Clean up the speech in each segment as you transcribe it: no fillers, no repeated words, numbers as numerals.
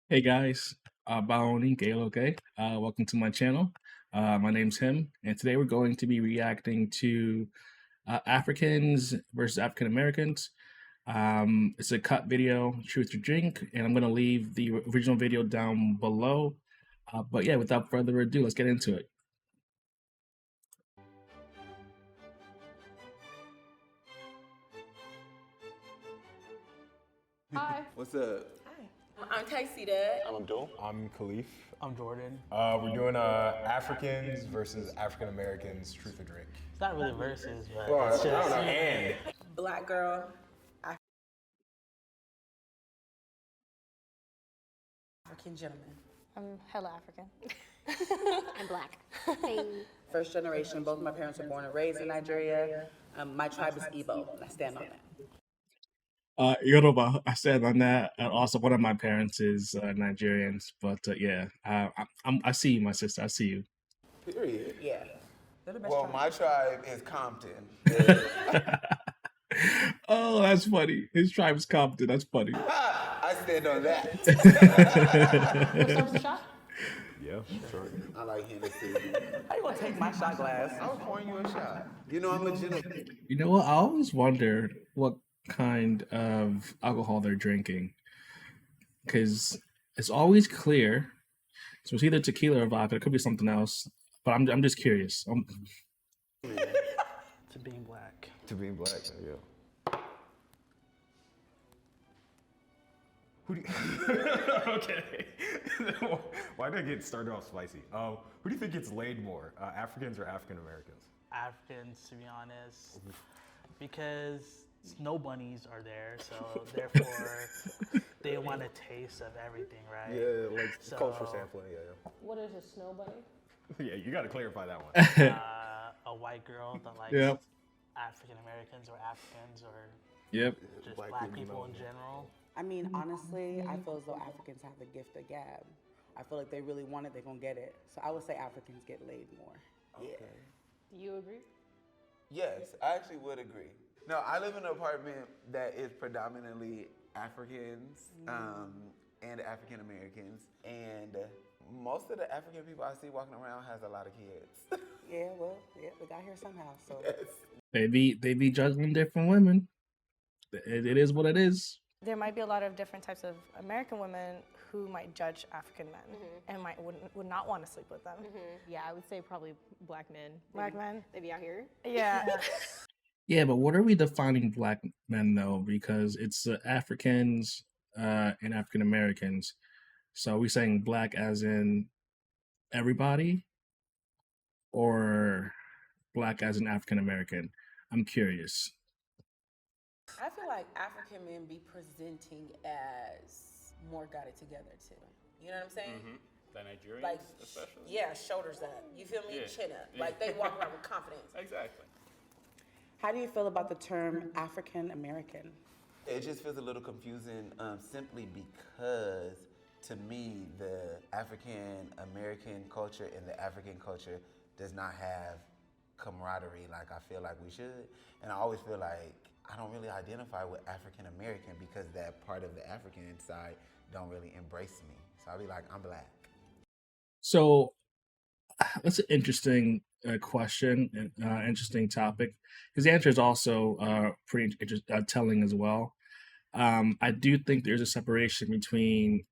Hey guys, Baoni, Gail, okay? Welcome to my channel. My name's Him, and today we're going to be reacting to Africans versus African Americans. It's a cut video, Truth or Drink, and I'm going to leave the original video down below. But yeah, without further ado, let's get into it. Hi. What's up? I'm Tasty Dad. I'm Abdul. I'm Khalif. I'm Jordan. We're doing Africans versus African Americans, Truth or Drink. It's not really verses, but Well, it's I don't just know. And Black girl. African gentleman. I'm hella African. I'm black. First generation. Both my parents were born and raised in Nigeria. My tribe is Igbo, and I stand on that. Yoruba, I said on that. Also, one of my parents is Nigerians, but yeah, I see you, my sister. I see you. Period. Yeah. They're the best Well, tribe. my tribe is Compton. Oh, that's funny. His tribe is Compton. That's funny. I stand on that. What's the shot? yeah, sure. I like Hennessy. How you gonna take my shot glass? I was pouring you a shot. You know I'm a gentleman. You know what? I always wonder what kind of alcohol they're drinking, because it's always clear. So it's either tequila or vodka. It could be something else, but I'm just curious. to being black. To being black, yeah. Who do you... okay. Why did I get started off spicy? Who do you think gets laid more, Africans or African Americans? Africans, to be honest, because snow bunnies are there, so therefore they want a taste of everything, right? Yeah, like So- cultural sampling. Yeah, What is a snow bunny? yeah. Yeah, you got to clarify that one. A white girl that likes Yep. African Americans or Africans or Yep. just Black black people, people in general. I mean, honestly, I feel as though Africans have the gift of gab. I feel like they really want it, they're gonna get it. So I would say Africans get laid more. Yeah. Do you agree? Yes, I actually would agree. No, I live in an apartment that is predominantly Africans and African Americans, and most of the African people I see walking around has a lot of kids. Yeah, well, yeah, we got here somehow. So They be juggling different women. It is what it is. There might be a lot of different types of American women who might judge African men and would not want to sleep with them. Yeah, I would say probably black men. Black men? Maybe out here. Yeah. Yeah, but what are we defining black men though? Because it's Africans and African Americans. So are we saying black as in everybody, or black as in African American? I'm curious. I feel like African men be presenting as more got it together too. You know what I'm saying? The Nigerians, Like, especially. yeah, shoulders up. You feel me? Yeah. Chin up. Yeah. Like they walk around with confidence. Exactly. how do you feel about the term African American? It just feels a little confusing simply because to me, the African American culture and the African culture does not have camaraderie like I feel like we should. And I always feel like I don't really identify with African American because that part of the African side don't really embrace me. So I'll be like, I'm black. So that's an interesting question, interesting topic, because the answer is also pretty telling as well. I do think there's a separation between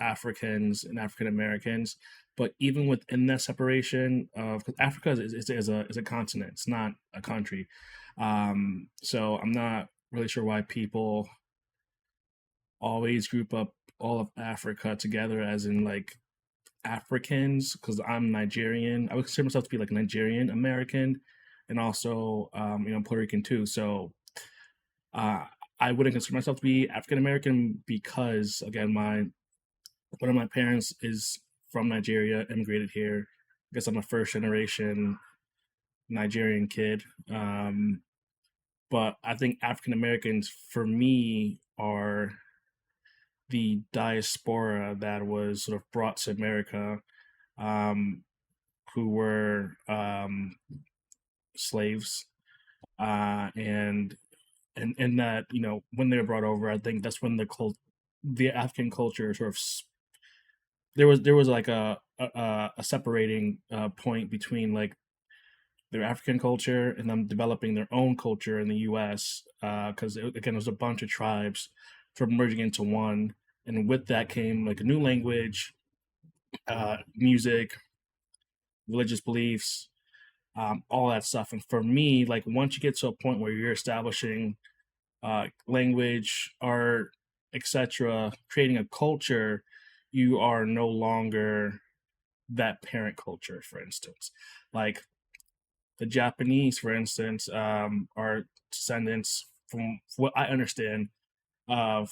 Africans and African Americans, but even within that separation, because Africa is a continent, it's not a country. So I'm not really sure why people always group up all of Africa together as in like Africans, because I'm Nigerian. I would consider myself to be like Nigerian American, and also Puerto Rican too. So I wouldn't consider myself to be African American because again, one of my parents is from Nigeria, immigrated here. I guess I'm a first generation Nigerian kid. But I think African Americans for me are the diaspora that was sort of brought to America, who were slaves, and that when they were brought over, I think that's when the African culture sort of there was like a separating point between like their African culture and them developing their own culture in the U.S. Because again, there's a bunch of tribes sort of merging into one, and with that came like a new language, music, religious beliefs, all that stuff. And for me, like once you get to a point where you're establishing language, art, etc., creating a culture, you are no longer that parent culture. For instance, like the Japanese, for instance, are descendants, from what I understand, of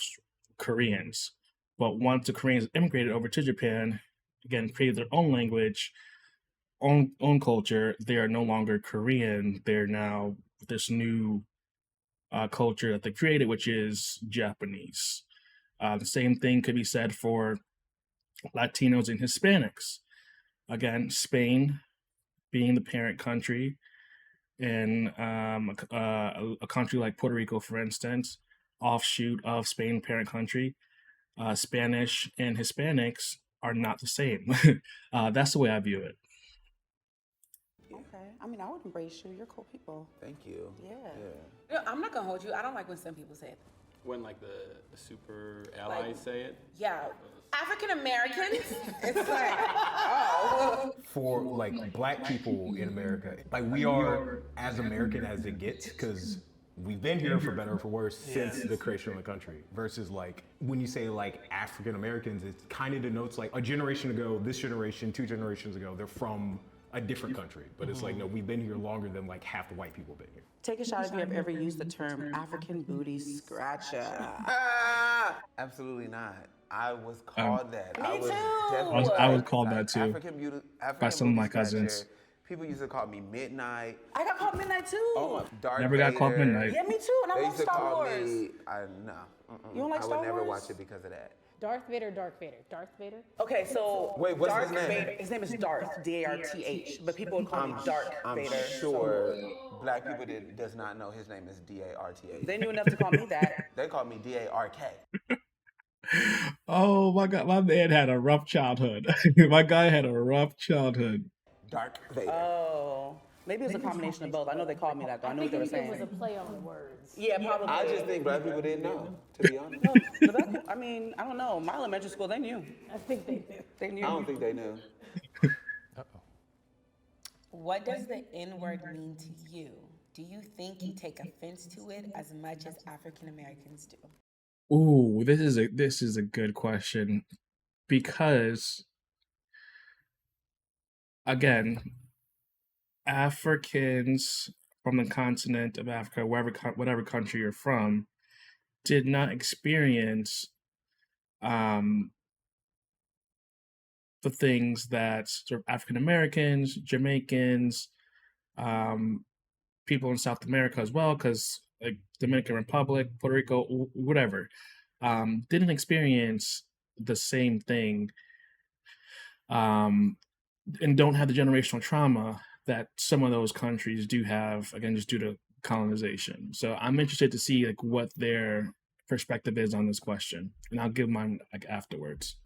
Koreans. But once the Koreans immigrated over to Japan, again, created their own language, own culture, they are no longer Korean. They're now this new culture that they created, which is Japanese. The same thing could be said for Latinos and Hispanics. Again, Spain being the parent country, and a country like Puerto Rico, for instance, offshoot of Spain, parent country, Spanish and Hispanics are not the same. That's the way I view it. Okay. I mean, I would embrace you. You're cool people. Thank you. Yeah. Yeah. I'm not gonna hold you. I don't like when some people say it. When like the super allies say it. Yeah, African Americans. It's like, oh. For like black people in America, like we are as American as it gets because we've been here for better or for worse since the creation of the country. Versus like when you say like African Americans, it kind of denotes like a generation ago, this generation, 2 generations ago, they're from a different country. But it's like, no, we've been here longer than like half the white people been here. Take a shot if you have ever used the term African booty scratcher. Absolutely not. I was called that. Me too. I was called that too African by some of my booty scratcher. cousins. People used to call me Midnight. I got called midnight too. Darth Never got called Vader. midnight. Yeah, me too. And I They love used to Star call Wars. me. No. You don't like I Star would never Wars? watch it because of that. Darth Vader, Darth Vader, Darth Vader. Okay, so Wait, what's Darth his name? Vader. His name is Darth, D-A-R-T-H, but people would call me Dark I'm Vader. sure black people does not know his name is D-A-R-T-A. They knew enough to call me that. They call me D-A-R-K. Oh my God, my man had a rough childhood. My guy had a rough childhood. Dark Vader. Oh, maybe it was a combination of both. I know they called me that though. I know what they were It was a saying. play on words. Yeah, probably. I just think black people didn't know, to be honest. No, the black, I mean, I don't know. My elementary school, they knew. I think they did. They knew. I don't think they knew. What does the N word mean to you? Do you think you take offense to it as much as African Americans do? Ooh, this is a good question, because again, Africans from the continent of Africa, whatever country you're from, did not experience the things that sort of African Americans, Jamaicans, people in South America as well, because like Dominican Republic, Puerto Rico, whatever, didn't experience the same thing, and don't have the generational trauma that some of those countries do have, again, just due to colonization. So I'm interested to see like what their perspective is on this question, and I'll give mine like afterwards.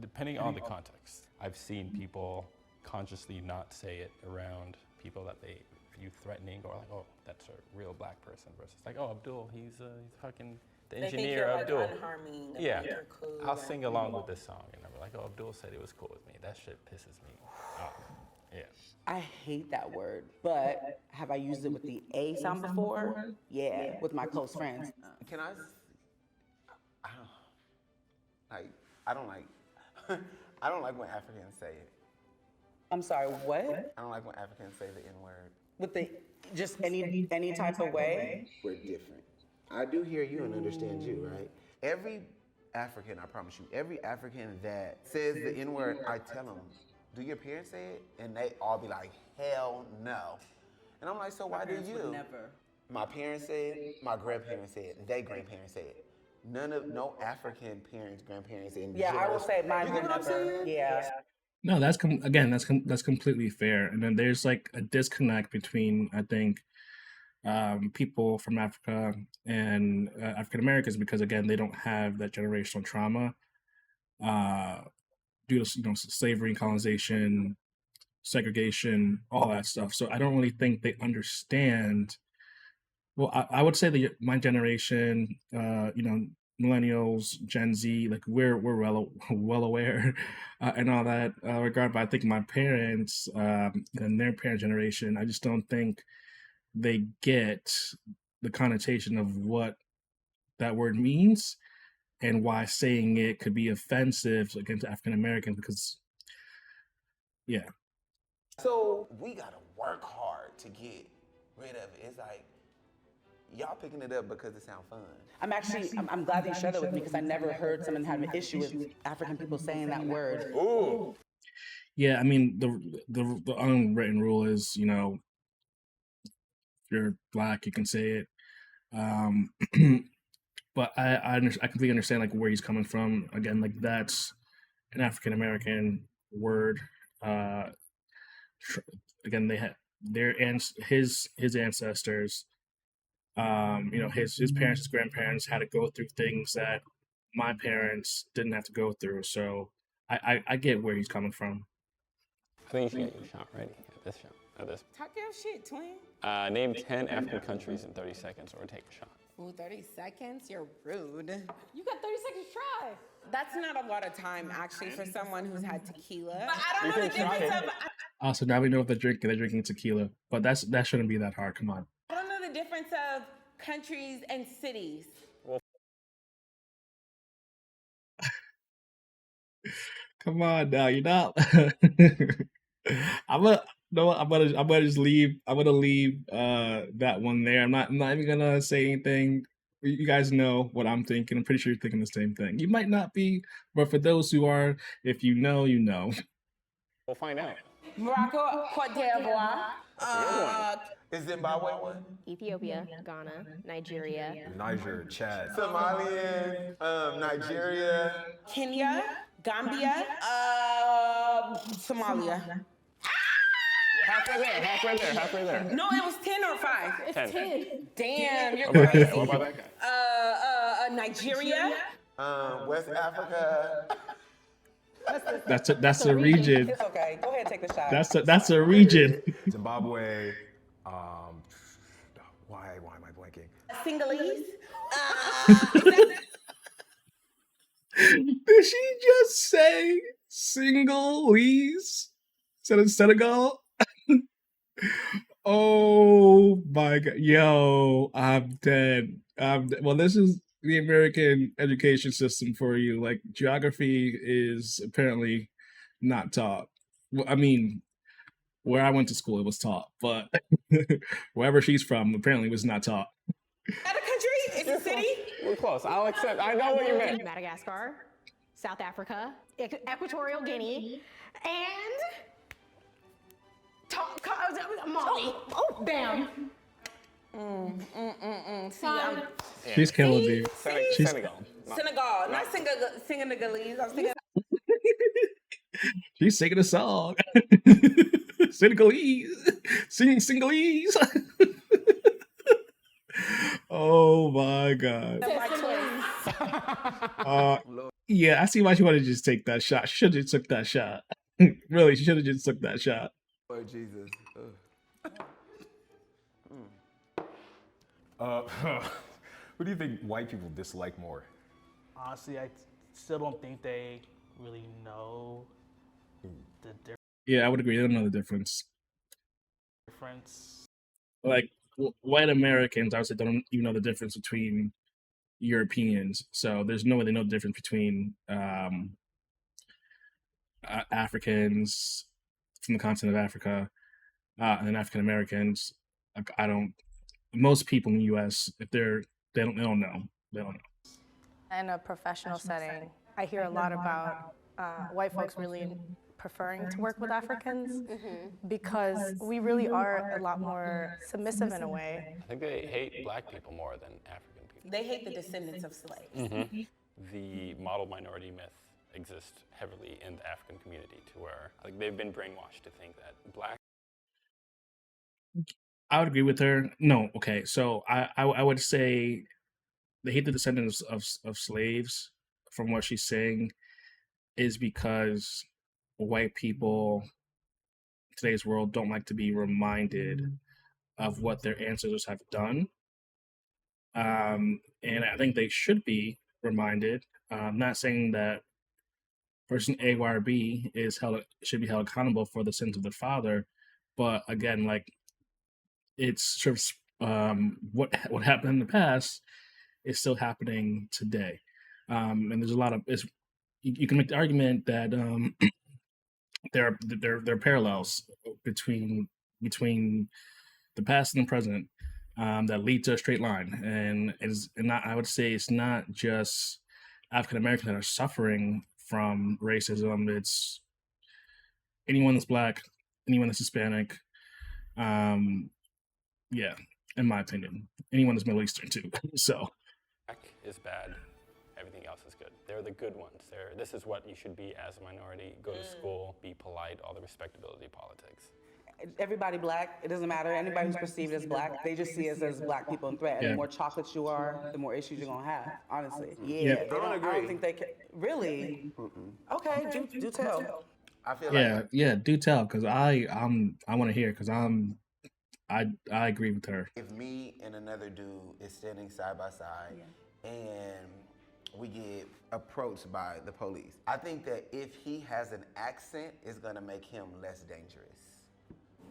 Depending on the context, I've seen people consciously not say it around people that they view threatening, or like, oh, that's a real black person, versus like, oh, Abdul, he's fucking the They think engineer, you're like Abdul. unharming. They Yeah, think you're cool, I'll and- sing along with this song, and I'm like, oh, Abdul said it was cool with me. That shit pisses me off. Yeah. I hate that word, but have I used it with the A sound before? Yeah, with my close friends. Can I? I don't like. I don't like when Africans say it. I'm sorry, what? I don't like when Africans say the N word. With the just any type of way? We're different. I do hear you and understand you, right? Every African, I promise you, every African that says the N word, I tell them, do your parents say it? And they all be like, hell no. And I'm like, so why do you? Never. My parents say it, my grandparents say it, they grandparents say it. No African parents, grandparents, and Yeah, I will say mine You would get what I'm never. saying? Yeah. No, that's completely fair. And then there's like a disconnect between, I think, people from Africa and African Americans because again they don't have that generational trauma uh, due to slavery, colonization, segregation, all that stuff. So I don't really think they understand. Well, I would say that my generation, millennials, Gen Z, like we're well well aware and all that regard. But I think my parents and their parent generation, I just don't think they get the connotation of what that word means and why saying it could be offensive against African Americans because yeah. So we gotta work hard to get rid of it. It's like y'all picking it up because it sounds fun. I'm glad that you shared that with me because I never heard someone have an issue with African people saying that word. Ooh. Yeah, I mean the unwritten rule is, if you're black, you can say it. Um, but I completely understand like where he's coming from. Again, like that's an African American word. Uh, Again, they had his ancestors. His parents, his grandparents had to go through things that my parents didn't have to go through. So I get where he's coming from. I think you should get your shot ready at this shot. At this. Talk your shit, twin. Name 10 African countries in 30 seconds or take a shot. Ooh, 30 seconds? You're rude. You got 30 seconds to try. That's not a lot of time, actually, for someone who's had tequila. But You I don't know can the difference try of. Also, now we know what they're drinking. They're drinking tequila, but that shouldn't be that hard. Come on. I don't know the difference of countries and cities. Come on now, you're not. I'm gonna no. I'm gonna just leave. I'm gonna leave that one there. I'm not even gonna say anything. You guys know what I'm thinking. I'm pretty sure you're thinking the same thing. You might not be, but for those who are, if you know, you know. We'll find out. Morocco, Cote d'Ivoire. Is Zimbabwe one? Ethiopia, Ghana, Nigeria. Niger, Chad. Somalian, Nigeria. Kenya, Gambia, Somalia. Halfway there. No, it was 10 or 5. It's 10. 10. Damn, you're What crazy. about that guy? Nigeria. West Africa. That's a region. Okay, go ahead and take the shot. That's a region. Zimbabwe. Why am I blanking? Sinhalese. Did she just say Singalese instead of Senegal? Oh my god, yo, I'm dead. Well, this is the American education system for you. Like geography is apparently not taught. Well, I mean, where I went to school, it was taught, but wherever she's from, apparently was not taught. Is that a country? It's a city? We're close. I'll accept. I know what you meant. Madagascar, South Africa, Equatorial Guinea, and Mali. Oh, bam. See, She's killing me. She's Senegal. Senegal, not Senegalese. I was thinking she's singing a song. Senegalese, singing Singalese. Oh my god. Yeah, I see why she wanted to just take that shot. She should have just took that shot. Really, she should have just took that shot. Lord Jesus. Who do you think white people dislike more? Honestly, I still don't think they really know the Yeah, I would agree. They don't know the difference. difference. Like white Americans, I would say, don't even know the difference between Europeans. So there's no way they know the difference between Africans from the continent of Africa and then African Americans. I don't. Most people in the U.S., if they don't know. They don't know. In a professional setting, I hear a lot about white folks really preferring to work with Africans because we really are a lot more submissive in a way. I think they hate black people more than African people. they hate the descendants of slaves. The model minority myth exists heavily in the African community to where like they've been brainwashed to think that black I would agree with her. No, okay. So I would say they hate the descendants of slaves. From what she's saying, is because white people today's world don't like to be reminded of what their ancestors have done. And I think they should be reminded. I'm not saying that person A, Y, or B is held should be held accountable for the sins of their father, but again, like it's sort of what happened in the past is still happening today. And there's a lot of you can make the argument that there are parallels between the past and the present that lead to a straight line, and not, I would say it's not just African Americans that are suffering from racism. It's anyone that's black, anyone that's Hispanic. Um, yeah, in my opinion, anyone that's Middle Eastern too. So Black is bad. Everything else is good. They're the good ones. This is what you should be as a minority. Go to school, be polite, all the respectability politics. Everybody black, it doesn't matter. Anybody who's perceived as black, they just see us as black people in threat. And Yeah. the more chocolates you are, the more issues you're gonna have. Honestly, yeah. Yeah. I don't think they can. Really? Okay, do tell. I feel yeah, like yeah. Do tell, because I want to hear, because I agree with her. if me and another dude is standing side by side and we get approached by the police, I think that if he has an accent, it's gonna make him less dangerous.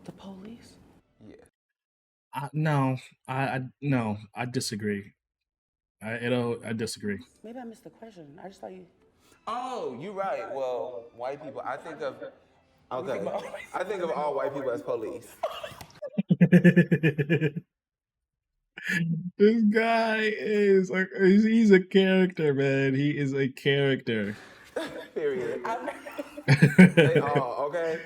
The police? Yeah. No, no, I disagree. I disagree. Maybe I missed the question. I just thought you. Oh, you're right. Well, white people. I think of all white people as police. This guy is like he's a character, man. He is a character. Period. They all okay.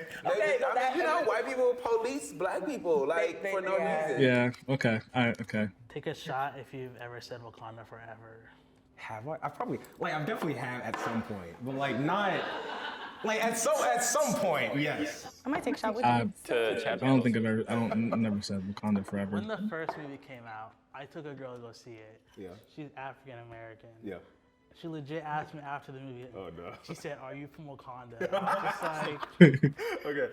White people police black people like for no reason. Yeah. Okay. All right. Okay. Take a shot if you've ever said Wakanda forever. Have I? I probably I've definitely have at some point, but like not like at some point. Yes. I might take a shot with I you. I don't think I've never said Wakanda forever. When the first movie came out, I took a girl to go see it. Yeah. She's African American. Yeah. She legit asked me after the movie. Oh no. She said, "Are you from Wakanda?" I was just like, Okay.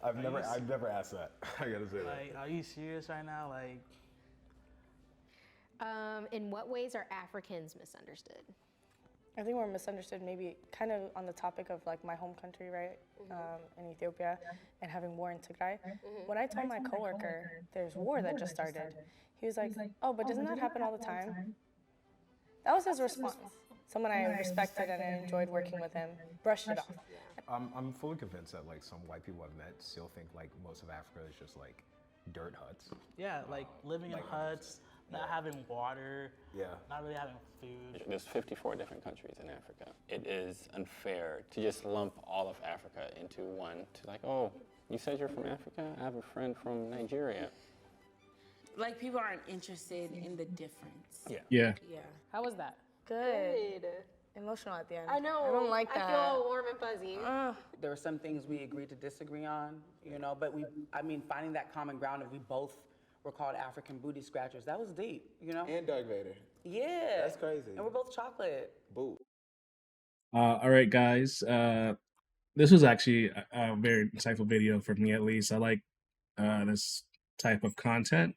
I've never asked that. I gotta say that. like, are you serious right now? Like, In what ways are Africans misunderstood? I think we're misunderstood maybe kind of on the topic of like my home country, right, in Ethiopia, and having war in Tigray. When I told my coworker there's war that just started, he was like, oh, but doesn't that happen all the time? That was his response. Someone I respected and I enjoyed working with him brushed it off. I'm fully convinced that like some white people I've met still think like most of Africa is just like dirt huts. yeah, like living in huts, not having water, Yeah. not really having food. There's 54 different countries in Africa. It is unfair to just lump all of Africa into one. To like, oh, you said you're from Africa? I have a friend from Nigeria. Like people aren't interested in the difference. Yeah. Yeah. Yeah. How was that? Good. Emotional at the end. I know. I don't like that. I feel all warm and fuzzy. There were some things we agreed to disagree on, but finding that common ground if we both were called African booty scratchers, that was deep, And Darth Vader. Yeah. That's crazy. And we're both chocolate. Boo. All right, guys. This was actually a very insightful video for me, at least. I like this type of content.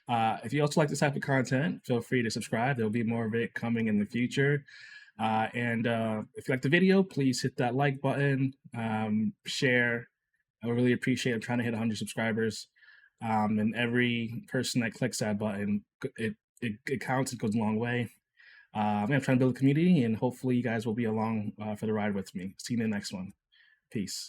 If you also like this type of content, feel free to subscribe. There'll be more of it coming in the future. And if you like the video, please hit that like button, share. I would really appreciate it. I'm trying to hit 100 subscribers. And every person that clicks that button, it counts. It goes a long way. I'm trying to build a community, and hopefully you guys will be along for the ride with me. See you in the next one. Peace.